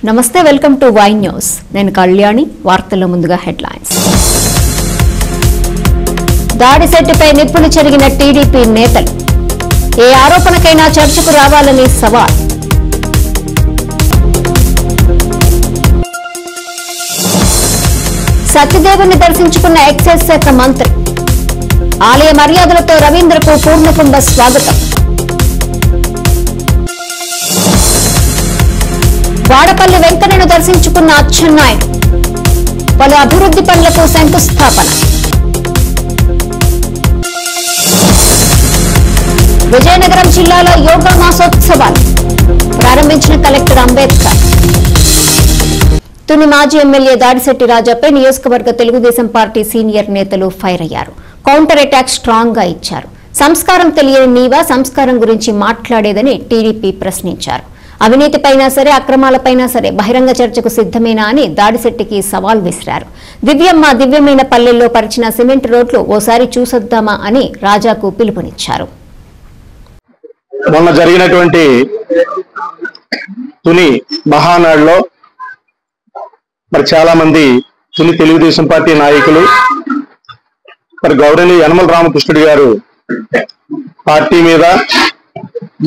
నమస్తే, welcome to Y news. నేను కళ్యాణి. వార్తల్లో ముందుగా హెడ్లైన్స్. దాడిశెట్టిపై నిప్పులు చెరిగిన టీడీపీ నేతలు. ఏ ఆరోపణకైనా చర్చకు రావాలని సవాల్. సత్యదేవుని దర్శించుకున్న ఎక్సైజ్ శాఖ మంత్రి. ఆలయ మర్యాదలతో రవీంద్రకు పూర్ణకుంభ స్వాగతం. వాడపల్లి వెంకన్నను దర్శించుకున్న అచ్చెన్నాయుడు. పలు అభివృద్ధి పనులకు శంకుస్థాపన. విజయనగరం జిల్లాలో యోగా మాసోత్సవాలు ప్రారంభించిన కలెక్టర్ అంబేద్కర్. తుని మాజీ ఎమ్మెల్యే దాడిశెట్టి రాజాపై నియోజకవర్గ తెలుగుదేశం పార్టీ సీనియర్ నేతలు ఫైర్ అయ్యారు. కౌంటర్ అటాక్ స్ట్రాంగ్ గా ఇచ్చారు. సంస్కారం తెలియని నీవా సంస్కారం గురించి మాట్లాడేదని టీడీపీ ప్రశ్నించారు. అవినీతిపైనా సరే, అక్రమాలపైనా సరే బహిరంగ చర్చకు సిద్ధమేనా అని దాడిశెట్టికి సవాల్ విసిరారు. దివ్యమైన పల్లెల్లో పరిచిన సిమెంట్ రోడ్లు ఓసారి చూసొద్దామా అని రాజాకు పిలుపునిచ్చారు. మొన్న జరిగినటువంటి తుని మహానాడులో మరి చాలా మంది తుని తెలుగుదేశం పార్టీ నాయకులు, మరి గౌరవనీయ యనమల రామకృష్ణుడు గారు పార్టీ మీద,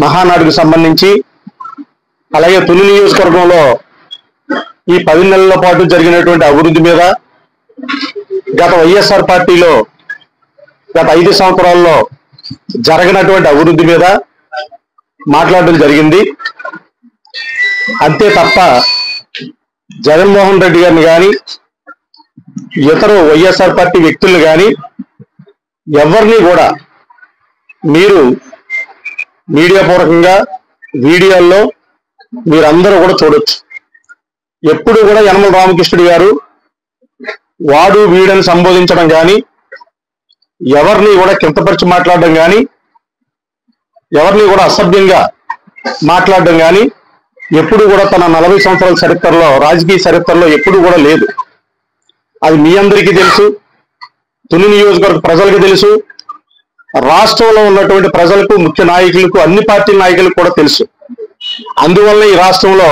మహానాడుకు సంబంధించి, అలాగే తుని నియోజకవర్గంలో ఈ 10 నెలల పాటు జరిగినటువంటి అభివృద్ధి మీద, గత వైఎస్ఆర్ పార్టీలో గత 5 సంవత్సరాల్లో జరగనటువంటి అభివృద్ధి మీద మాట్లాడడం జరిగింది. అంతే తప్ప జగన్మోహన్ రెడ్డి గారిని కానీ, ఇతర వైఎస్ఆర్ పార్టీ వ్యక్తులను కానీ ఎవరిని కూడా మీరు మీడియా పూర్వకంగా వీడియోల్లో మీరందరూ కూడా చూడొచ్చు. ఎప్పుడు కూడా యనమల రామకృష్ణుడు గారు వాడు వీడని సంబోధించడం కానీ, ఎవరిని కూడా కించపరిచి మాట్లాడడం కానీ, ఎవరిని కూడా అసభ్యంగా మాట్లాడడం కానీ ఎప్పుడు కూడా తన 40 సంవత్సరాల చరిత్రలో, రాజకీయ చరిత్రలో ఎప్పుడు కూడా లేదు. అది మీ అందరికీ తెలుసు, తుని నియోజకవర్గ ప్రజలకు తెలుసు, రాష్ట్రంలో ఉన్నటువంటి ప్రజలకు, ముఖ్య నాయకులకు, అన్ని పార్టీల నాయకులకు కూడా తెలుసు. అందువల్ల ఈ రాష్ట్రంలో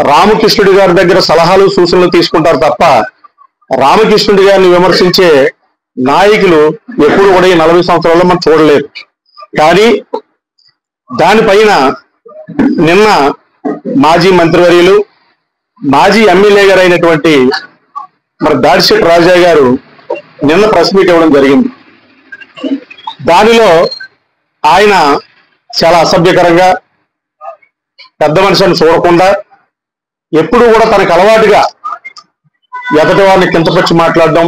రామకృష్ణుడి గారి దగ్గర సలహాలు సూచనలు తీసుకుంటారు తప్ప రామకృష్ణుడి గారిని విమర్శించే నాయకులు ఎప్పుడు కూడా ఈ 40 సంవత్సరాల్లో మనం చూడలేదు. కానీ దానిపైన నిన్న మాజీ మంత్రివర్యులు, మాజీ ఎమ్మెల్యే గారు అయినటువంటి మరి దాడిశెట్టి రాజా గారు నిన్న ప్రెస్ మీట్ ఇవ్వడం జరిగింది. దానిలో ఆయన చాలా అసభ్యకరంగా, పెద్ద మనిషిని చూడకుండా, ఎప్పుడు కూడా తనకు అలవాటుగా ఎదటి వారిని కించపరిచి మాట్లాడడం,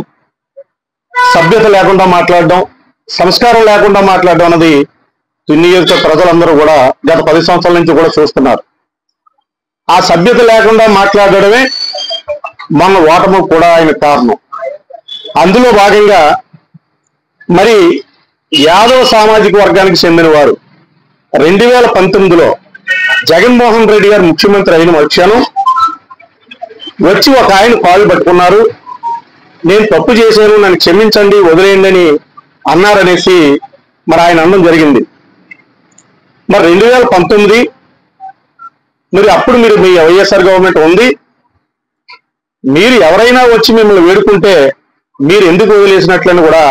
సభ్యత లేకుండా మాట్లాడడం, సంస్కారం లేకుండా మాట్లాడడం అన్నది నియోజకవర్గ ప్రజలందరూ కూడా గత 10 సంవత్సరాల నుంచి కూడా చూస్తున్నారు. ఆ సభ్యత లేకుండా మాట్లాడడమే మన ఓటమి కూడా ఆయన కారణం. అందులో భాగంగా మరి యాదవ సామాజిక వర్గానికి చెందిన వారు 2019లో జగన్మోహన్ రెడ్డి గారు ముఖ్యమంత్రి అయిన వచ్చాను వచ్చి ఒక ఆయన కాళ్ళు పట్టుకున్నారు. నేను తప్పు చేశాను, నన్ను క్షమించండి, వదిలేయండి అని అన్నారనేసి మరి ఆయన అనడం జరిగింది. మరి 2019 మరి అప్పుడు మీరు మీ వైఎస్ఆర్ గవర్నమెంట్ ఉంది, మీరు ఎవరైనా వచ్చి మిమ్మల్ని వేడుకుంటే మీరు ఎందుకు వదిలేసినట్లని కూడా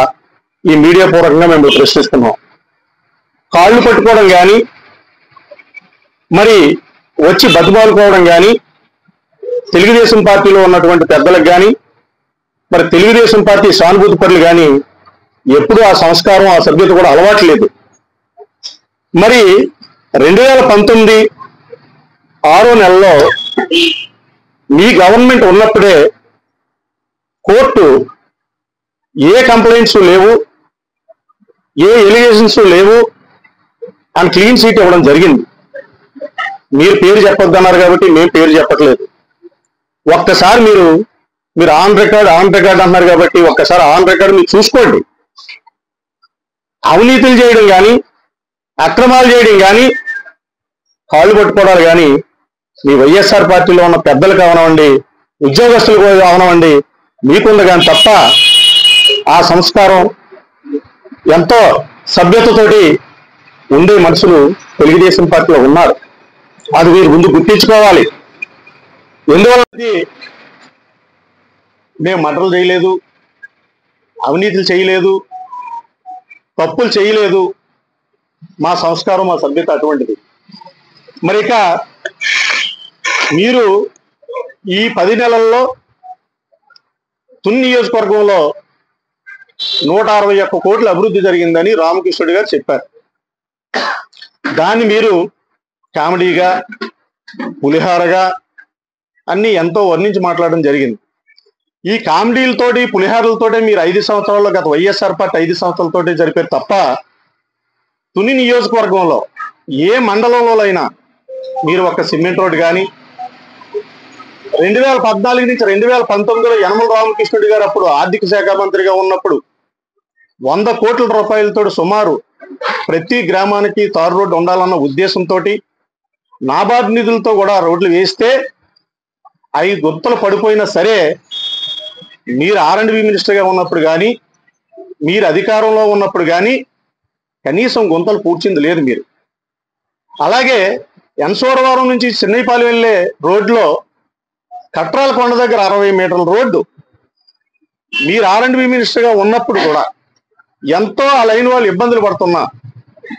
ఈ మీడియా పూర్వకంగా మేము ప్రశ్నిస్తున్నాం. కాళ్ళు పట్టుకోవడం కానీ, మరి వచ్చి బతిమాలుకోవడం కానీ, తెలుగుదేశం పార్టీలో ఉన్నటువంటి పెద్దలకు కానీ, మరి తెలుగుదేశం పార్టీ సానుభూతి పరులు కానీ ఎప్పుడూ ఆ సంస్కారం, ఆ సభ్యత కూడా అలవాట్లేదు. మరి 2019 6వ నెలలో మీ గవర్నమెంట్ ఉన్నప్పుడే కోర్టు ఏ కంప్లైంట్స్ లేవు, ఏ ఎలిగేషన్స్ లేవు అని క్లీన్ చీట్ ఇవ్వడం జరిగింది. మీరు పేరు చెప్పొద్దన్నారు కాబట్టి మేము పేరు చెప్పట్లేదు. ఒక్కసారి మీరు ఆన్ రికార్డ్ అన్నారు కాబట్టి ఒక్కసారి ఆన్ రికార్డ్ మీరు చూసుకోండి. అవినీతులు చేయడం కానీ, అక్రమాలు చేయడం కానీ, కాళ్ళు పట్టుకోవడాలు కానీ మీ వైఎస్ఆర్ పార్టీలో ఉన్న పెద్దలకు అవనవండి, ఉద్యోగస్తులకు అవనవండి మీకుంది. కానీ తప్ప ఆ సంస్కారం, ఎంతో సభ్యతతోటి ఉండే మనుషులు తెలుగుదేశం పార్టీలో ఉన్నారు. అది మీరు ముందు గుర్తించుకోవాలి. ఎందువల్ల మేము మర్డర్లు చేయలేదు, అవినీతులు చేయలేదు, తప్పులు చేయలేదు, మా సంస్కారం మా సభ్యత అటువంటిది. మరి ఇక మీరు ఈ 10 నెలల్లో తుని నియోజకవర్గంలో 161 కోట్ల అభివృద్ధి జరిగిందని రామకృష్ణుడు గారు చెప్పారు. దాన్ని మీరు కామెడీగా, పులిహారగా అన్ని ఎంతో వర్ణించి మాట్లాడడం జరిగింది. ఈ కామెడీలతోటి, పులిహారలతోటే మీరు 5 సంవత్సరాల్లో, గత వైఎస్ఆర్ పార్టీ 5 సంవత్సరాలతోటి జరిపారు తప్ప తుని నియోజకవర్గంలో ఏ మండలంలో అయినా మీరు ఒక సిమెంట్ రోడ్ కానీ 2014 నుంచి 2019లో యనమల రామకృష్ణుడు గారు అప్పుడు ఆర్థిక శాఖ మంత్రిగా ఉన్నప్పుడు 100 కోట్ల రూపాయలతో సుమారు ప్రతి గ్రామానికి తారు రోడ్డు ఉండాలన్న ఉద్దేశంతో నాబార్డు నిధులతో కూడా రోడ్లు వేస్తే 5 గుర్తలు పడిపోయినా సరే మీరు R&B మినిస్టర్గా ఉన్నప్పుడు కానీ, మీరు అధికారంలో ఉన్నప్పుడు కానీ కనీసం గుంతలు పూడ్చింది లేదు మీరు. అలాగే ఎన్సోడవరం నుంచి చెన్నైపాలెం వెళ్ళే రోడ్లో కట్రాల కొండ దగ్గర 60 మీటర్ల రోడ్డు మీరు R&B మినిస్టర్గా ఉన్నప్పుడు కూడా ఎంతో ఆ లైన్ వాళ్ళు ఇబ్బందులు పడుతున్నా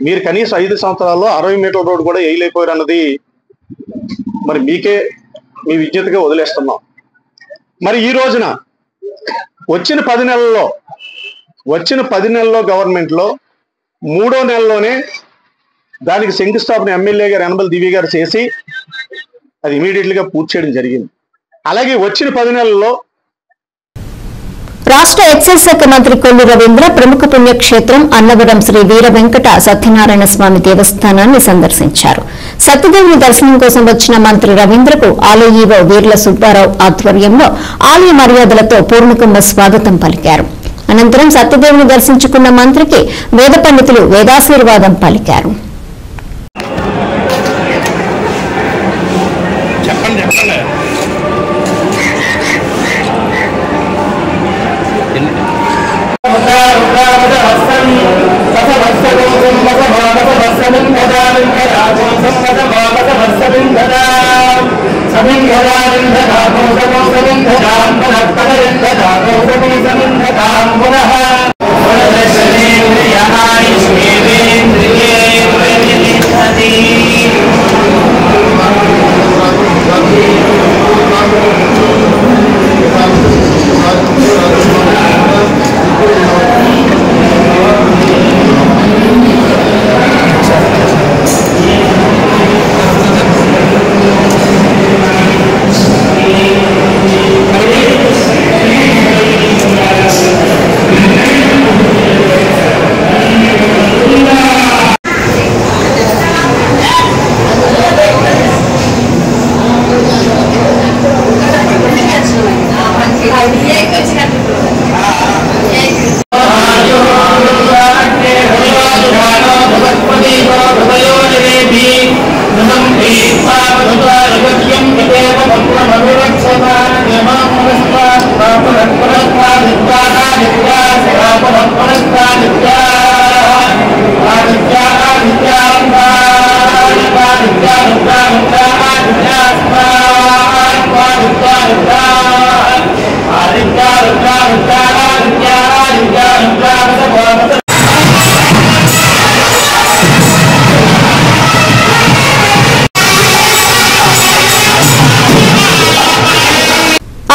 మీరు కనీసం 5 సంవత్సరాల్లో 60 మీటర్ల రోడ్డు కూడా వేయలేకపోయారు అన్నది మరి మీకే మీ విజ్ఞతగా వదిలేస్తున్నాం. మరి ఈ రోజున వచ్చిన 10 నెలల్లో గవర్నమెంట్లో 3వ నెలలోనే దానికి శంకుస్థాపన ఎమ్మెల్యే గారు యనమల దివ్య గారు చేసి అది ఇమీడియట్లీగా పూర్తి చేయడం జరిగింది. అలాగే వచ్చిన 10 నెలల్లో రాష్ట్ర ఎక్సైజ్ శాఖ మంత్రి కొల్లు రవీంద్ర ప్రముఖ పుణ్యక్షేత్రం అన్నవరం శ్రీ వీర వెంకట సత్యనారాయణ స్వామి దేవస్థానాన్ని సందర్శించారు. సత్యదేవుని దర్శనం కోసం వచ్చిన మంత్రి రవీంద్రకు ఆలయ ఈవో వీర్ల సుబ్బారావు ఆధ్వర్యంలో ఆలయ మర్యాదలతో పూర్ణకుంభ స్వాగతం పలికారు. అనంతరం సత్యదేవుని దర్శించుకున్న మంత్రికి వేద పండితులు వేదాశీర్వాదం పలికారు.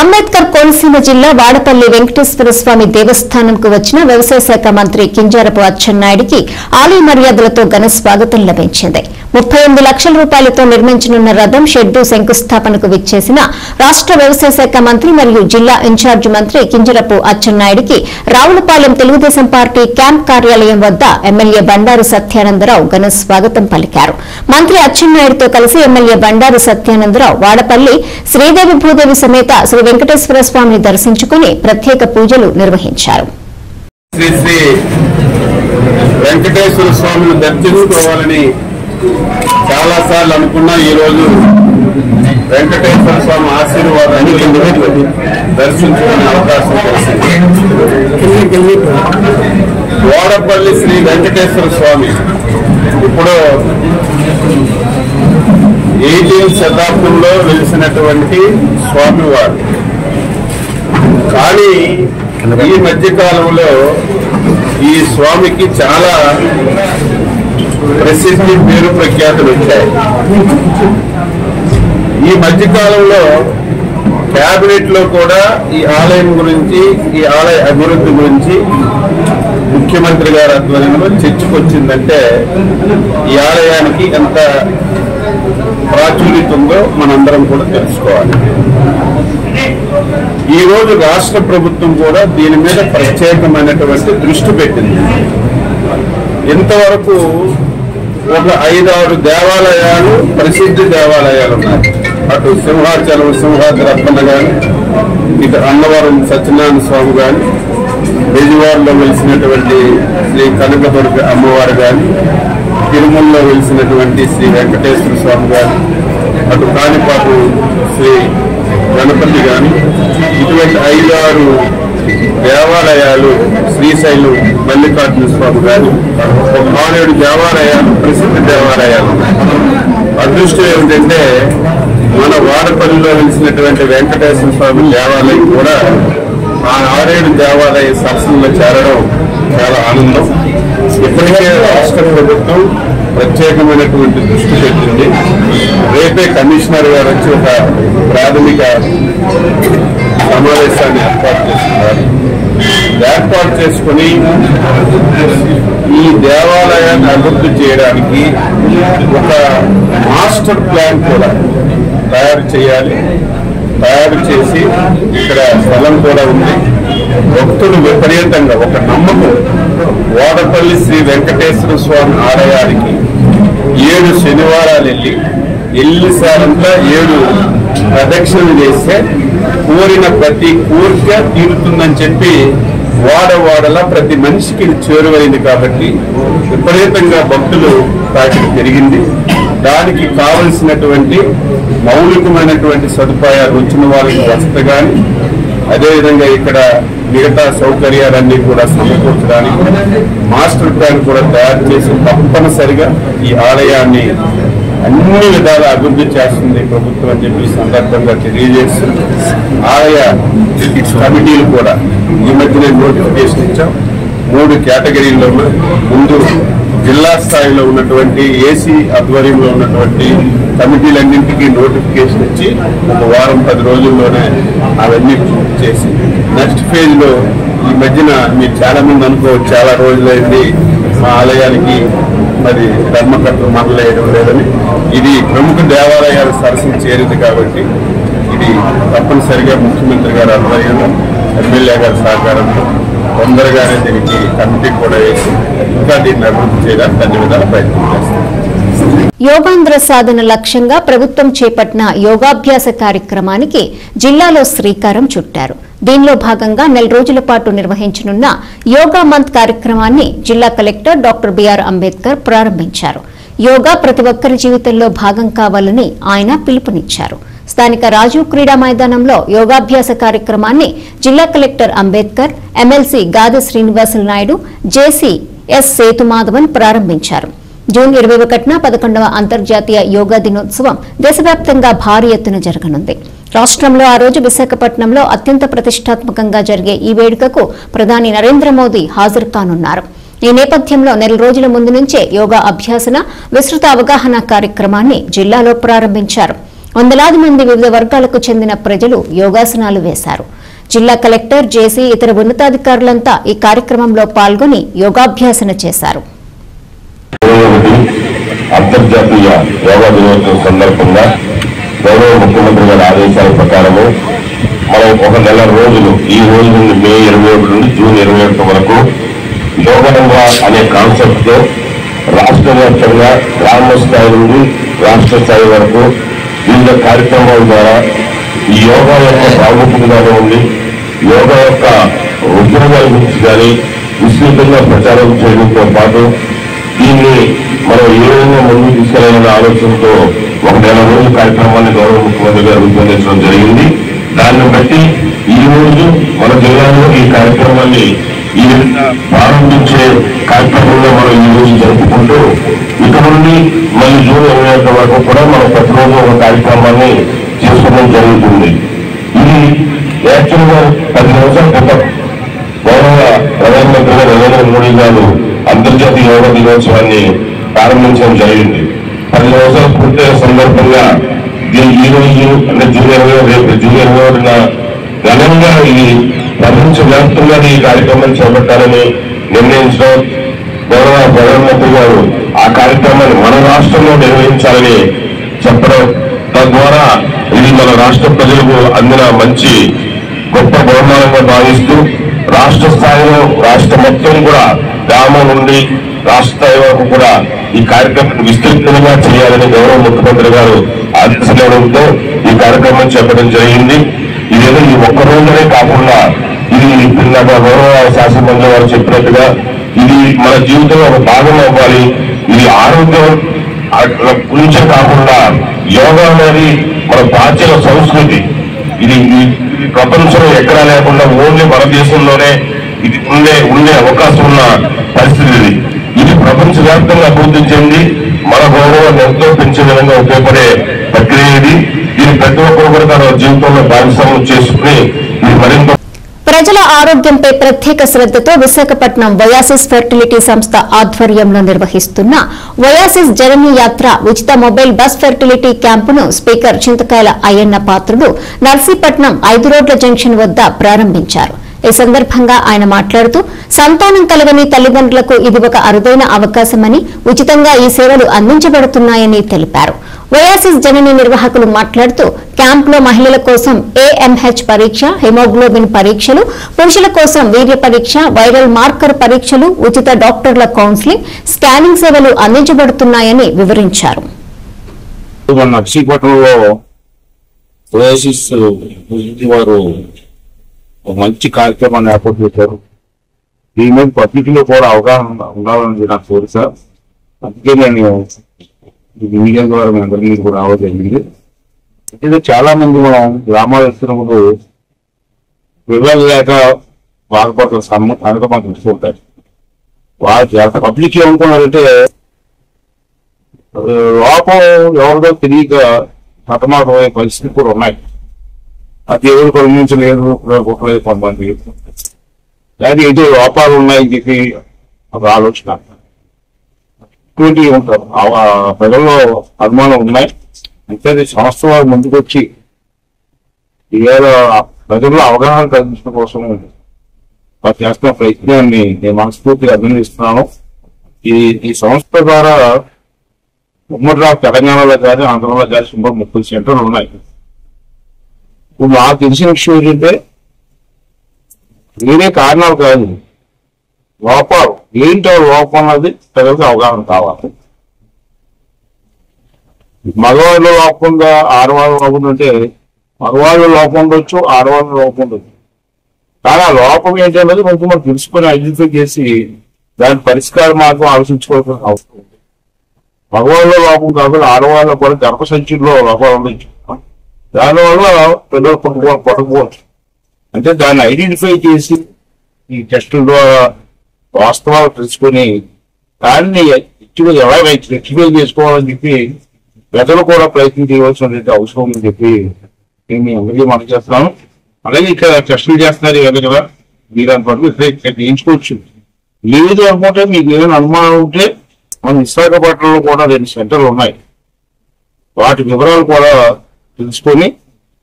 అంబేద్కర్ కోనసీమ జిల్లా వాడపల్లి వెంకటేశ్వర స్వామి దేవస్థానంకు వచ్చిన వ్యవసాయ శాఖ మంత్రి కింజారపు అచ్చెన్నాయుడికి ఆలయ మర్యాదలతో ఘన స్వాగతం లభించింది. 38 లక్షల రూపాయలతో నిర్మించనున్న రథం షెడ్డు శంకుస్థాపనకు విచ్చేసిన రాష్ట్ర వ్యవసాయ శాఖ మంత్రి మరియు జిల్లా ఇన్ఛార్జి మంత్రి కింజరపు అచ్చెన్నాయుడికి రావులపాలెం తెలుగుదేశం పార్టీ క్యాంప్ కార్యాలయం వద్ద ఎమ్మెల్యే బండారు సత్యానందరావు ఘన స్వాగతం పలికారు. మంత్రి అచ్చెన్నాయుడితో కలిసి ఎమ్మెల్యే బండారు సత్యానందరావు వాడపల్లి శ్రీదేవి భూదేవి సమేత శ్రీ వెంకటేశ్వర స్వామిని దర్శించుకుని ప్రత్యేక పూజలు నిర్వహించారు. శ్రీ వెంకటేశ్వర స్వామిని దర్శించుకోవాలని చాలా సార్లు అనుకున్నా. ఈ రోజు వెంకటేశ్వర స్వామి ఆశీర్వాదాన్ని దర్శించుకునే అవకాశం వచ్చింది. వాడపల్లి శ్రీ వెంకటేశ్వర స్వామి ఇప్పుడు 18 శతాబ్దంలో వెలిసినటువంటి స్వామివారు. కానీ ఈ మధ్య కాలంలో ఈ స్వామికి చాలా ప్రసిద్ధి, పేరు ప్రఖ్యాతులు వచ్చాయి. ఈ మధ్య కాలంలో క్యాబినెట్ లో కూడా ఈ ఆలయం గురించి, ఈ ఆలయ అభివృద్ధి గురించి ముఖ్యమంత్రి గారి ఆధ్వర్యంలో చర్చకొచ్చిందంటే ఈ ఆలయానికి ఎంత ప్రాచుర్యత ఉందో మనందరం కూడా తెలుసుకోవాలి. ఈ రోజు రాష్ట్ర ప్రభుత్వం కూడా దీని మీద ప్రత్యేకమైనటువంటి దృష్టి పెట్టింది. ఇంతవరకు ఒక 5-6 దేవాలయాలు, ప్రసిద్ధ దేవాలయాలు ఉన్నాయి. అటు సింహాచలం సింహాద్రి రత్న గాని, ఇటు అన్నవరం సత్యనారాయణ స్వామి గాని, బెజవాడలో వెలిసినటువంటి శ్రీ కనకదుర్గ అమ్మవారు గాని, తిరుమలలో వెలిసినటువంటి శ్రీ వెంకటేశ్వర స్వామి గాని, అటు కాణిపాకు శ్రీ గణపతి గాని, ఇటువంటి 5-6 దేవాలయాలు, శ్రీశైలం మల్లికార్జున స్వామి గారు, ఒక 6-7 దేవాలయాలు, ప్రసిద్ధ దేవాలయాలు. అదృష్టం ఏమిటంటే మన వాడపల్లిలో వెలిసినటువంటి వెంకటేశ్వర స్వామి దేవాలయం కూడా ఆ 6-7 దేవాలయ సరస్సుల్లో చేరడం చాలా ఆనందం. ఇప్పటికే రాష్ట్ర ప్రభుత్వం ప్రత్యేకమైనటువంటి దృష్టి పెట్టింది. రేపే కమిషనర్ గారు వచ్చి ఒక ప్రాథమిక సమావేశాన్ని ఏర్పాటు చేసుకుని ఈ దేవాలయాన్ని అభివృద్ధి చేయడానికి ఒక మాస్టర్ ప్లాన్ కూడా తయారు చేయాలి. తయారు చేసి ఇక్కడ స్థలం కూడా ఉంది. భక్తులు విపరీతంగా ఒక నమ్మకం, వాడపల్లి శ్రీ వెంకటేశ్వర స్వామి ఆలయానికి 7 శనివారాలు వెళ్ళిసారంతా 7 ప్రదక్షిణలు చేస్తే కోరిన ప్రతి కోరిక తీరుతుందని చెప్పి వాడవాడలా ప్రతి మనిషికి ఇది చేరువైంది. కాబట్టి విపరీతంగా భక్తులు తాకిడి పెరిగింది. దానికి కావలసినటువంటి మౌలికమైనటువంటి సదుపాయాలు వచ్చిన వాళ్ళకి వసతి కానీ, అదేవిధంగా ఇక్కడ మిగతా సౌకర్యాలన్నీ కూడా సమకూర్చడానికి మాస్టర్ ప్లాన్ కూడా తయారు చేసి తప్పనిసరిగా ఈ ఆలయాన్ని అన్ని విధాల అభివృద్ధి చేస్తుంది ప్రభుత్వం అని చెప్పి సందర్భంగా తెలియజేస్తూ, ఆలయ కమిటీలు కూడా ఈ మధ్యనే నోటిఫికేషన్ ఇచ్చాం. 3 కేటగిరీల్లో ముందు జిల్లా స్థాయిలో ఉన్నటువంటి ఏసీ ఆధ్వర్యంలో ఉన్నటువంటి కమిటీలన్నింటికీ నోటిఫికేషన్ ఇచ్చి ఒక వారం 10 రోజుల్లోనే అవన్నీ పూర్తి చేసి నెక్స్ట్ ఫేజ్ లో ఈ మధ్యన మీరు చాలా మంది అనుకోవచ్చు చాలా రోజులైంది మా ఆలయానికి మరి ధర్మకర్తలు మొదలయ్యడం లేదని. ఇది ప్రముఖ దేవాలయాల సరస్సుకు చేరింది కాబట్టి ఇది తప్పనిసరిగా ముఖ్యమంత్రి గారి ఆధ్వర్యంలో, ఎమ్మెల్యే గారి సహకారంతో తొందరగానే దీనికి కమిటీ కూడా వేసి ఇంకా దీన్ని అభివృద్ధి చేయడానికి అన్ని విధాల ప్రయత్నం చేస్తాం. యోగాంధ్ర సాధన లక్ష్యంగా ప్రభుత్వం చేపట్టిన యోగాభ్యాస కార్యక్రమానికి జిల్లాలో శ్రీకారం చుట్టారు. దీనిలో భాగంగా 4 రోజుల పాటు నిర్వహించనున్న యోగా మంత్ కార్యక్రమాన్ని జిల్లా కలెక్టర్ డాక్టర్ బిఆర్ అంబేద్కర్ ప్రారంభించారు. యోగా ప్రతి ఒక్కరి జీవితంలో భాగం కావాలని ఆయన పిలుపునిచ్చారు. స్థానిక రాజీవ్ క్రీడా మైదానంలో యోగాభ్యాస కార్యక్రమాన్ని జిల్లా కలెక్టర్ అంబేద్కర్, ఎమ్మెల్సీ గాదె శ్రీనివాసులు నాయుడు, జేసీ ఎస్ సేతుమాధవన్ ప్రారంభించారు. జూన్ 21న 11వ అంతర్జాతీయ యోగా దినోత్సవం దేశవ్యాప్తంగా భారీ ఎత్తున జరగనుంది. రాష్ట్రంలో ఆ రోజు విశాఖపట్నంలో అత్యంత ప్రతిష్టాత్మకంగా జరిగే ఈ వేడుకకు ప్రధాని నరేంద్ర మోదీ హాజరు కానున్నారు. ఈ నేపథ్యంలో 4 రోజుల ముందు నుంచే యోగా అభ్యాసన, విస్తృత అవగాహన కార్యక్రమాన్ని జిల్లాలో ప్రారంభించారు. వందలాది మంది వివిధ వర్గాలకు చెందిన ప్రజలు యోగాసనాలు వేశారు. జిల్లా కలెక్టర్, జేసీ, ఇతర ఉన్నతాధికారులంతా ఈ కార్యక్రమంలో పాల్గొని యోగాభ్యాసన చేశారు. అంతర్జాతీయ యోగా దినోత్సవం సందర్భంగా గౌరవ ముఖ్యమంత్రి గారి ఆదేశాల ప్రకారము మనం ఒక 4 రోజులు, ఈ రోజు నుండి మే 21 నుండి జూన్ 21 వరకు యోగరంగా అనే కాన్సెప్ట్ తో రాష్ట్ర వ్యాప్తంగా గ్రామ స్థాయి నుండి రాష్ట్ర స్థాయి వరకు వివిధ కార్యక్రమాల ద్వారా ఈ యోగా యొక్క ప్రాముఖ్యతగానే ఉంది, యోగా యొక్క ఉపయోగాల గురించి కానీ విస్తృతంగా ప్రచారం చేయడంతో పాటు దీన్ని మనం ఏ విధంగా ముందుకు తీసుకెళ్లాలనే ఆలోచనతో ఒక 4 రోజుల కార్యక్రమాన్ని గౌరవ ముఖ్యమంత్రి గారు రూపొందించడం జరిగింది. దాన్ని బట్టి ఈ రోజు మన జిల్లాలో ఈ కార్యక్రమాన్ని ఈ విధంగా ప్రారంభించే కార్యక్రమంలో మనం ఈ రోజు జరుపుకుంటూ ఇక నుండి మళ్ళీ జూన్ 21 వరకు కూడా మనం ప్రతిరోజు ఒక కార్యక్రమం దినోత్సవాన్ని ప్రారంభించడం జరిగింది. 10 సంవత్సరాలు పూర్తయిన సందర్భంగా ఈ రోజు అంటే జూన్ 20న ఘనంగా ఇది ప్రపంచవ్యాప్తంగా ఈ కార్యక్రమాన్ని చేపట్టాలని నిర్ణయించడం, గౌరవ ప్రధానమంత్రి గారు ఆ కార్యక్రమాన్ని మన రాష్ట్రంలో నిర్వహించాలని చెప్పడం, తద్వారా ఇది మన రాష్ట్ర ప్రజలకు అందిన మంచి గొప్ప బహుమానంగా భావిస్తూ రాష్ట్ర స్థాయిలో రాష్ట్ర మొత్తం కూడా గ్రామం నుండి రాష్ట్ర స్థాయి వరకు కూడా ఈ కార్యక్రమాన్ని విస్తృతంగా చేయాలని గౌరవ ముఖ్యమంత్రి గారు ఆదేశాలతో ఈ కార్యక్రమం చేపట్టడం జరిగింది. ఇదేదో ఈ ఒక్క రోజునే కాకుండా ఇది గౌరవ శాసనమంత్రి గారు చెప్పినట్టుగా ఇది మన జీవితంలో ఒక భాగం అవ్వాలి. ఇది ఆరోగ్యం గురించే కాకుండా యోగా అనేది మన ప్రాచీన సంస్కృతి. ఇది ప్రపంచంలో ఎక్కడా లేకుండా ఓన్లీ మన దేశంలోనే ఇది ఉండే అవకాశం ఉన్న పరిస్థితి. ఇది ప్రపంచవ్యాప్తంగా అభివృద్ధి చెంది మన గౌరవాన్ని ఎంతో పెంచే విధంగా ఉపయోగపడే ప్రక్రియ ఇది. దీన్ని ప్రతి ఒక్కరు కూడా తన జీవితంలో భాగస్వామ్యం చేసుకుని ఇది మరింత ప్రజల ఆరోగ్యంపై ప్రత్యేక శ్రద్దతో విశాఖపట్నం వయాసిస్ ఫెర్టిలిటీ సంస్థ ఆధ్వర్యంలో నిర్వహిస్తున్న వయాసిస్ జననీ యాత్ర ఉచిత మొబైల్ బస్ ఫెర్టిలిటీ క్యాంపును స్పీకర్ చింతకాయల అయ్యన్న పాత్రుడు నర్సీపట్నం 5 రోడ్ల జంక్షన్ వద్ద ప్రారంభించారు. ఈ సందర్భంగా ఆయన మాట్లాడుతూ సంతానం కలగని తల్లిదండ్రులకు ఇది ఒక అరుదైన అవకాశమని, ఉచితంగా ఈ సేవలు అందించబడుతున్నాయని తెలిపారు. వయాసిస్ జనని నిర్వాహకులు మాట్లాడుతూ క్యాంపులో మహిళల కోసం AMH పరీక్ష, హిమోగ్లోబిన్ పరీక్షలు, పురుషుల కోసం వీర్య పరీక్ష, వైరల్ మార్కర్ పరీక్షలు, ఉచిత డాక్టర్ల కౌన్సిలింగ్, స్కానింగ్ సేవలు అందించబడుతున్నాయని వివరించారు. మంచి కార్యక్రమాన్ని ఏర్పాటు చేశారు. దీని మీద పబ్లిక్ లో కూడా అవగాహన ఉండాలని నాకు కోరిక. అందుకే నేను మీడియా ద్వారా మీ అందరి మీద కూడా రావడం జరిగింది. అయితే చాలా మంది మనం గ్రామాలు వెళ్తున్నప్పుడు పిల్లలు లేక బాధపడుతున్న అనుకో మాకు తెలుసుకుంటారు. వాళ్ళు పబ్లిక్ ఏమనుకున్నారంటే లోపం ఎవరిదో తెలియక హతమాటమయ్యే పరిస్థితులు కూడా ఉన్నాయి. ఆ దేవుడు కరుణించలేదు కుట్టలేదు కొంతమంది, లేదా ఏదో లోపాలు ఉన్నాయని చెప్పి ఒక ఆలోచన ఇటువంటివి ఉంటారు. ప్రజల్లో అనుమానం ఉన్నాయి. అంటే సంస్థ వారు ముందుకు వచ్చి ఇవాళ ప్రజల్లో అవగాహన కలిగించడం కోసం వారు చేస్తున్న ప్రయత్నాన్ని నేను మనస్ఫూర్తిగా అభినందిస్తున్నాను. ఈ సంస్థ ద్వారా ఉమ్మడి తెలంగాణలో కానీ ఆంధ్రలో కానీ సుమారు 30 సెంటర్లు ఉన్నాయి. ఇప్పుడు నాకు తెలిసిన విషయం ఏంటంటే వేరే కారణాలు కాదు, లోపాలు ఏంటో లోపం అన్నది ప్రజలకు అవగాహన కావాలి. మగవాళ్ళు లోపంగా ఆడవాళ్ళు లోపం అంటే మగవాళ్ళు లోపం ఉండొచ్చు, ఆడవాళ్ళు లోపం ఉండొచ్చు. కానీ ఆ లోపం ఏంటన్నది కొంచెం మనం తెలుసుకొని ఐడెంటిఫై చేసి దాని పరిష్కార మార్గం ఆలోచించుకోవాల్సిన అవసరం ఉంది. మగవాళ్ళ లోపం కాకుండా ఆడవాళ్ళ కూడా గర్భ సంచుల్లో లోపాలు ఉండొచ్చు. దానివల్ల పిల్లలు పట్టుకోవచ్చు. అంటే దాన్ని ఐడెంటిఫై చేసి ఈ టెస్టుల ద్వారా వాస్తవాలు తెలుసుకొని దాన్ని ఎలా రెక్టిఫై చేసుకోవాలని చెప్పి ప్రజలు కూడా ప్రయత్నం చేయవలసిన అవసరం ఉందని చెప్పి నేను మీ అందరికీ మనం చేస్తున్నాను. అలాగే ఇక్కడ టెస్టులు చేస్తున్నారు కదా, మీరు అనుకుంటే ఇక్కడ చేయించుకోవచ్చు. లేదు అనుకుంటే మీకు ఏదైనా అనుమానం ఉంటే మన విశాఖపట్నంలో కూడా 2 సెంటర్లు ఉన్నాయి. వాటి వివరాలు కూడా తెలుసుకొని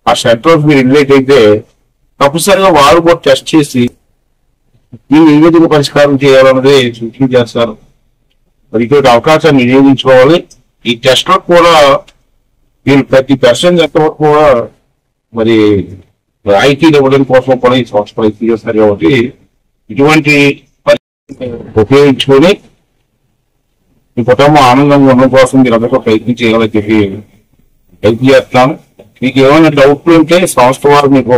ఆ సెంటర్స్ మీరు ఇన్వైట్ అయితే తప్పనిసరిగా వారు కూడా టెస్ట్ చేసి దీన్ని ఏ విధంగా పరిష్కారం చేయాలన్నది సూచన చేస్తారు. మరి ఇటువంటి అవకాశాన్ని వినియోగించుకోవాలి. ఈ టెస్ట్లకు కూడా వీళ్ళు ప్రతి పర్సెంట్ ఎంతవరకు కూడా మరి రాయితీలు ఇవ్వడం కోసం కూడా ఈ సంస్థ ప్రయత్నం చేస్తారు. కాబట్టి ఇటువంటి ఉపయోగించుకొని మీ కుటుంబం ఆనందంగా ఉండడం కోసం మీరు అందరూ ప్రయత్నం చేయాలని చెప్పి హెల్ప్ చేస్తాను. మీకు ఏమైనా డౌట్లు ఉంటే సంస్థ వారు మీకు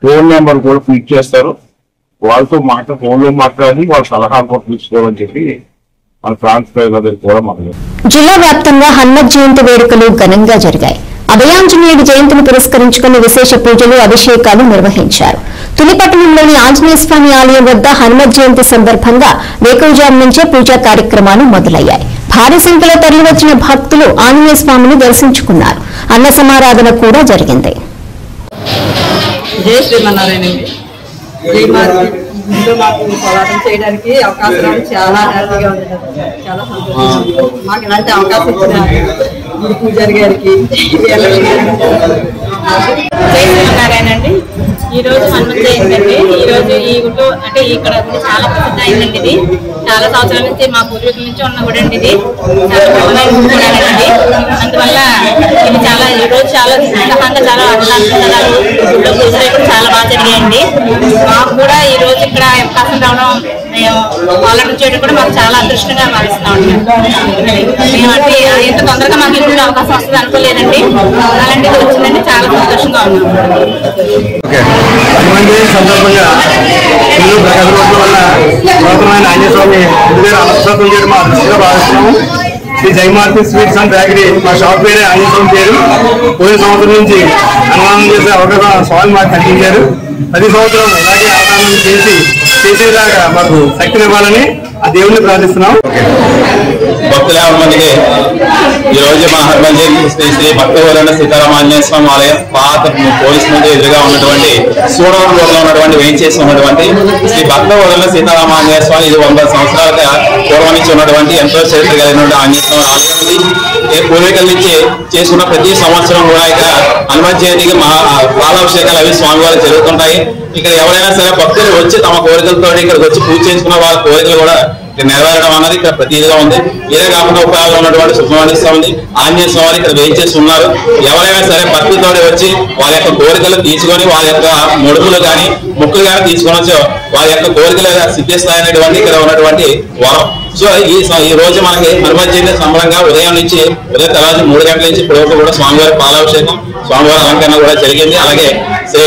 ఫోన్ నెంబర్ కూడా ఫీడ్ చేస్తారు. వాళ్ళతో ఫోన్లో మాట్లాడి వాళ్ళ సలహాలు కూడా తీసుకోవాలని చెప్పి మన ప్రాంత ప్రజలందరికీ కూడా మాట్లాడారు. జిల్లా వ్యాప్తంగా హనుమత్ జయంతి వేడుకలు ఘనంగా జరిగాయి. అభయాంజనేయుడి జయంతిని పురస్కరించుకుని విశేష పూజలు, అభిషేకాలు నిర్వహించారు. తునిపట్టణంలోని ఆంజనేయ స్వామి ఆలయం వద్ద హనుమత్ జయంతి సందర్భంగా వేకువజాము నుంచే పూజా కార్యక్రమాలు మొదలయ్యాయి. భారీ సంఖ్యలో తరలివచ్చిన భక్తులు ఆంజనేయ స్వామిని దర్శించుకున్నారు. అన్న సమారాధన కూడా జరిగింది. జై శ్రీమన్నారాయణ. ముందు మాకు పోరాటం చేయడానికి అవకాశం రావడం చాలా హ్యాపీగా ఉంది, చాలా సంతోషంగా. మాకు ఇలాంటి అవకాశం ఇచ్చిన గురు పూజారి గారికి నారాయణండి. ఈ రోజు హనుమంత జయంతి. ఈ రోజు ఈ ఊళ్ళో అంటే ఇక్కడ చాలా ప్రసిద్ధ అయిందండి. ఇది చాలా సంవత్సరాల నుంచి మా పూర్వీకుల నుంచి ఉన్న కూడా అండి. ఇది చాలా ప్రబలమైన కూడా అండి. అందువల్ల ఇది చాలా ఈ రోజు చాలా ఉత్సాహంగా చాలా అన్నదానాలు ఊళ్ళో పూజలు చాలా బాగా జరిగాయండి. మాకు కూడా ఈ రోజు ఇక్కడ అవకాశం రావడం, మేము పాలన చేయడం కూడా మాకు చాలా అదృష్టంగా భావిస్తున్నామండి. మేమంటే ఎంత తొందరగా మాకు ఇప్పుడు అవకాశం వస్తుంది అనుకోలేదండి. అలాంటిది వచ్చిందండి, చాలా సంతోషంగా ఉన్నాం. సందర్భంగా ఇల్లు ప్రగతి రోడ్డు వల్ల నూతనమైన ఆంజనేయ స్వామి అలసత్వం చేయడం మా దృష్టిగా భావిస్తున్నాము. శ్రీ జయమార్తి స్వీట్స్ అండ్ బేకరీ మా షాప్ పేరే ఆంజనేయ స్వామి పేరు. పోయిన సంవత్సరం నుంచి అన్నదానం చేసే అవకాశం స్వామి మాకు కల్పించారు. ప్రతి సంవత్సరం ఇలాగే అన్నదానం చేసేలాగా మాకు శక్తినివ్వాలని ఆ దేవుణ్ణి ప్రార్థిస్తున్నాం. భక్తుల మందికి ఈ రోజు మా హనుమాన్ జయంతి శ్రీ భక్తవరణ సీతారామాంజనేయ స్వామి ఆలయం పాత పోలీస్ ముందు ఎదురుగా ఉన్నటువంటి సూడవరం రోడ్లో ఉన్నటువంటి వేయించేసి ఉన్నటువంటి శ్రీ భక్తవరణ సీతారామాంజనేయ స్వామి ఇది 100 సంవత్సరాలుగా పూర్వం నుంచి ఉన్నటువంటి ఎంతో చరిత్ర కలిగినటువంటి ఆంజనేయ స్వామి ఆలయం ఇది. పూర్వీకుల నుంచి చేసుకున్న ప్రతి సంవత్సరం కూడా ఇక్కడ హనుమాన్ జయంతికి పాలాభిషేకాలు అవి స్వామివారు జరుగుతుంటాయి. ఇక్కడ ఎవరైనా సరే భక్తులు వచ్చి తమ కోరికలతో ఇక్కడికి వచ్చి పూజ చేసుకున్న వాళ్ళ కోరికలు కూడా నెరవేరడం అన్నది ఇక్కడ ప్రతిదిగా ఉంది. ఇదే కాకుండా ఉపయోగంలో ఉన్నటువంటి సుబ్రహ్మణ్య స్వామి ఆంజనేయ స్వామి ఇక్కడ వేయించేసి ఉన్నారు. ఎవరైనా సరే భక్తితో వచ్చి వాళ్ళ యొక్క కోరికలు తీసుకొని వాళ్ళ యొక్క ముడుపులు కానీ ముక్కులు కానీ తీసుకొని వాళ్ళ యొక్క కోరికలు సిద్ధిస్తాయనేటువంటి ఇక్కడ ఉన్నటువంటి వరం. సో ఈ రోజు మనకి హనుమాన్ జయంతి సంబరంగా ఉదయం తెల్లవారు 3 గంటల నుంచి ఇప్పుడు కూడా స్వామివారి పాలాభిషేకం, స్వామివారి అలంకరణ కూడా జరిగింది. అలాగే శ్రీ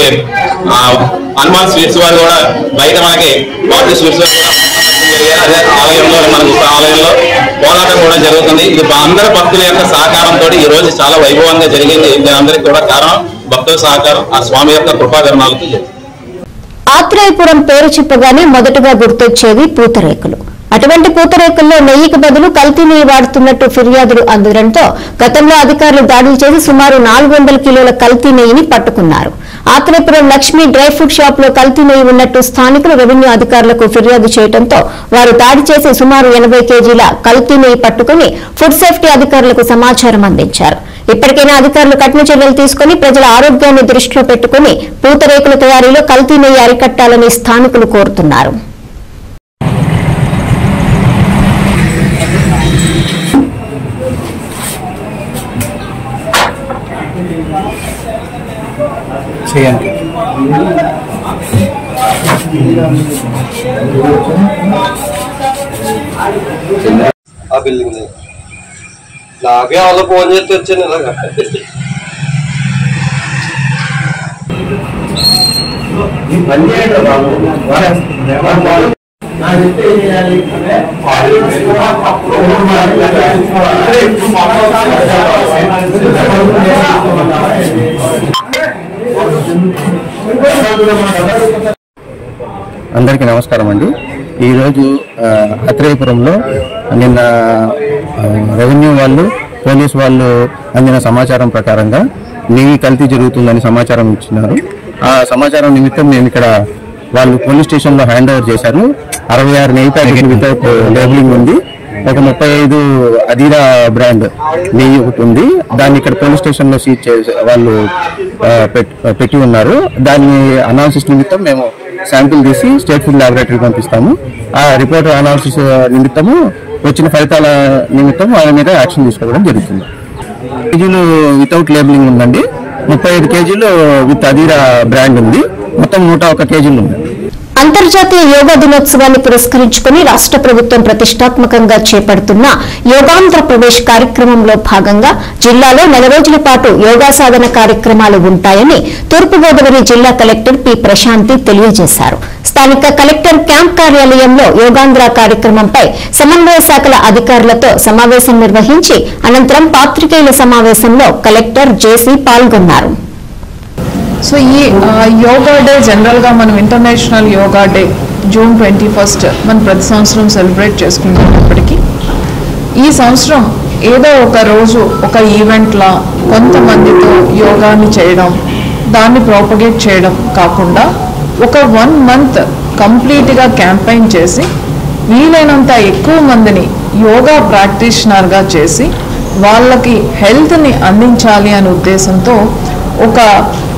హనుమాన్ స్వీట్స్ వారు కూడా బయట మనకి పార్టీ స్వీట్స్ వారు కూడా అదే ఆలయంలో మనకు ఆలయంలో పోరాటం కూడా జరుగుతుంది. ఇది అందరి భక్తుల యొక్క సహకారంతో ఈ రోజు చాలా వైభవంగా జరిగింది. దీనందరికీ కూడా కారణం భక్తుల సహకారం, ఆ స్వామి యొక్క కృపాకరణాలతో. ఆత్రేయపురం పేరు చెప్పగానే మొదటగా గుర్తొచ్చేది పూతరేకులు. అటువంటి పూతరేకుల్లో నెయ్యికి బదులు కల్తీ నెయ్యి వాడుతున్నట్టు ఫిర్యాదులు అందడంతో గతంలో అధికారులు దాడులు చేసి సుమారు 400 కిలోల కల్తీ నెయ్యిని పట్టుకున్నారు. Atreyapuram Lakshmi dry fruit shop లో కల్తీ నెయ్యి ఉన్నట్టు స్థానికులు రెవెన్యూ అధికారులకు ఫిర్యాదు చేయడంతో వారు దాడి చేసి సుమారు 80 కేజీల కల్తీ నెయ్యి పట్టుకుని ఫుడ్ సేఫ్టీ అధికారులకు సమాచారం అందించారు. ఇప్పటికైనా అధికారులు కఠిన చర్యలు తీసుకుని ప్రజల ఆరోగ్యాన్ని దృష్టిలో పెట్టుకుని పూతరేకుల తయారీలో కల్తీ నెయ్యి అరికట్టాలని స్థానికులు కోరుతున్నారు. ఆ బిల్డింగ్ నాకే వాళ్ళ ఫోన్ చేసి వచ్చాను ఇలాగా. అందరికీ నమస్కారం అండి. ఈరోజు ఆత్రేయపురంలో నిన్న రెవెన్యూ వాళ్ళు, పోలీసు వాళ్ళు అందిన సమాచారం ప్రకారంగా నెయ్యి కల్తీ జరుగుతుందని సమాచారం ఇచ్చినారు. ఆ సమాచారం నిమిత్తం మేము ఇక్కడ వాళ్ళు పోలీస్ స్టేషన్లో హ్యాండ్ ఓవర్ చేశారు. 66 నెయ్యి ప్యాకెట్లు వితౌట్ లేబులింగ్ ఉంది. ఒక 35 అదీరా బ్రాండ్ నెయ్యి ఒకటి ఉంది. దాన్ని ఇక్కడ పోలీస్ స్టేషన్లో సీజ్ చేసి వాళ్ళు పెట్టి ఉన్నారు. దాన్ని అనాలిసిస్ నిమిత్తం మేము శాంపిల్ తీసి స్టేట్ ఫుడ్ ల్యాబొరేటరీకి పంపిస్తాము. ఆ రిపోర్ట్ అనాలిసిస్ నిమిత్తము వచ్చిన ఫలితాల నిమిత్తం వాళ్ళ మీద యాక్షన్ తీసుకోవడం జరుగుతుంది. కేజీలు వితౌట్ లేబులింగ్ ఉందండి. 35 కేజీలు విత్ అదీరా బ్రాండ్ ఉంది. మొత్తం 101 కేజీలు ఉంది. అంతర్జాతీయ యోగా దినోత్సవాన్ని పురస్కరించుకుని రాష్ట్ర ప్రభుత్వం ప్రతిష్టాత్మకంగా చేపడుతున్న యోగాంధ్రప్రదేశ్ కార్యక్రమంలో భాగంగా జిల్లాలో 4 రోజుల పాటు యోగా సాధన కార్యక్రమాలు ఉంటాయని తూర్పుగోదావరి జిల్లా కలెక్టర్ పి ప్రశాంతి తెలియజేశారు. స్థానిక కలెక్టర్ క్యాంప్ కార్యాలయంలో యోగాంధ్ర కార్యక్రమంపై సమన్వయ శాఖల అధికారులతో సమావేశం నిర్వహించి అనంతరం పాత్రికేయుల సమావేశంలో కలెక్టర్ జేసీ పాల్గొన్నారు. సో ఈ యోగా డే జనరల్గా మనం ఇంటర్నేషనల్ యోగా డే జూన్ 21 మనం ప్రతి సంవత్సరం సెలబ్రేట్ చేసుకుంటున్నప్పటికీ ఈ సంవత్సరం ఏదో ఒక రోజు ఒక ఈవెంట్లా కొంతమందితో యోగాని చేయడం, దాన్ని ప్రాపగేట్ చేయడం కాకుండా ఒక 1 month కంప్లీట్గా క్యాంపెయిన్ చేసి వీలైనంత ఎక్కువ మందిని యోగా ప్రాక్టీషనర్గా చేసి వాళ్ళకి హెల్త్ని అందించాలి అనే ఉద్దేశంతో ఒక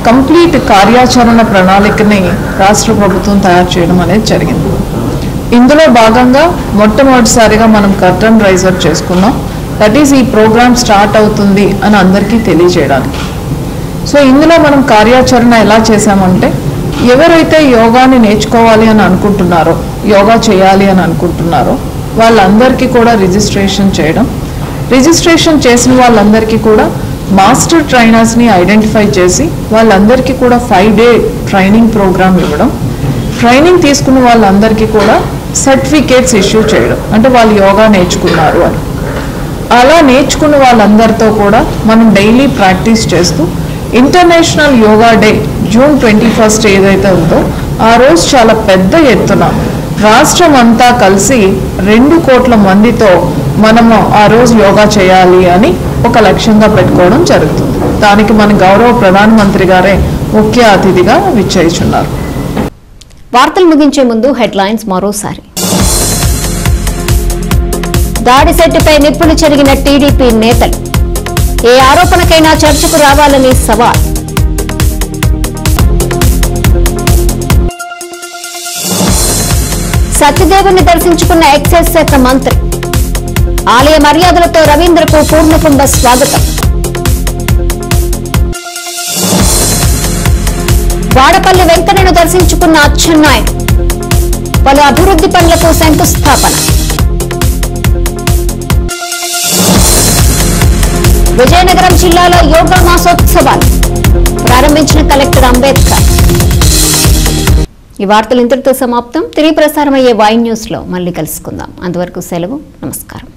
కంప్లీట్ కార్యాచరణ ప్రణాళికని రాష్ట్ర ప్రభుత్వం తయారు చేయడం అనేది జరిగింది. ఇందులో భాగంగా మొట్టమొదటిసారిగా మనం కర్టన్ రైజర్ చేసుకున్నాం. దట్ ఈస్ ఈ ప్రోగ్రామ్ స్టార్ట్ అవుతుంది అని అందరికీ తెలియజేయడానికి. సో ఇందులో మనం కార్యాచరణ ఎలా చేశామంటే ఎవరైతే యోగాని నేర్చుకోవాలి అని అనుకుంటున్నారో, యోగా చేయాలి అని అనుకుంటున్నారో వాళ్ళందరికీ కూడా రిజిస్ట్రేషన్ చేయడం, రిజిస్ట్రేషన్ చేసిన వాళ్ళందరికీ కూడా మాస్టర్ ట్రైనర్స్ని ఐడెంటిఫై చేసి వాళ్ళందరికీ కూడా 5 day ట్రైనింగ్ ప్రోగ్రామ్ ఇవ్వడం, ట్రైనింగ్ తీసుకున్న వాళ్ళందరికీ కూడా సర్టిఫికేట్స్ ఇష్యూ చేయడం, అంటే వాళ్ళు యోగా నేర్చుకున్నారు అని. అలా నేర్చుకున్న వాళ్ళందరితో కూడా మనం డైలీ ప్రాక్టీస్ చేస్తూ ఇంటర్నేషనల్ యోగా డే June 21 ఏదైతే ఉందో ఆ రోజు చాలా పెద్ద ఎత్తున రాష్ట్రం అంతా కలిసి 2 కోట్ల మందితో మనము ఆ రోజు యోగా చేయాలి అని ఒక లక్ష్యంగా పెట్టుకోవడం జరుగుతుంది. దానికి మన గౌరవ ప్రధానమంత్రి గారే ముఖ్య అతిథిగా విచ్చేయుచున్నారు. వార్తలు ముగించే ముందు హెడ్లైన్స్ మరోసారి. దాడి సెట్టిపై నిప్పులు చెరిగిన టీడీపీ నేతలు, ఏ ఆరోపణకైనా చర్చకు రావాలని సవాల్. సత్యదేవుని దర్శించుకున్న ఎక్సైజ్ శాఖ మంత్రి, ఆలయ మర్యాదలతో రవీంద్రకు పూర్ణకుంభ స్వాగతం. వాడపల్లి వెంకన్నను దర్శించుకున్న అచ్చెన్నాయుడు, పలు అభివృద్ధి పనులకు శంకుస్థాపన. విజయనగరం జిల్లాలో యోగా మాసోత్సవాలు ప్రారంభించిన కలెక్టర్ అంబేద్కర్. ఈ వార్తలు ఇంతటితో సమాప్తం. తిరిగి ప్రసారమయ్యే వై న్యూస్ లో మళ్ళీ కలుసుకుందాం. అంతవరకు సెలవు. నమస్కారం.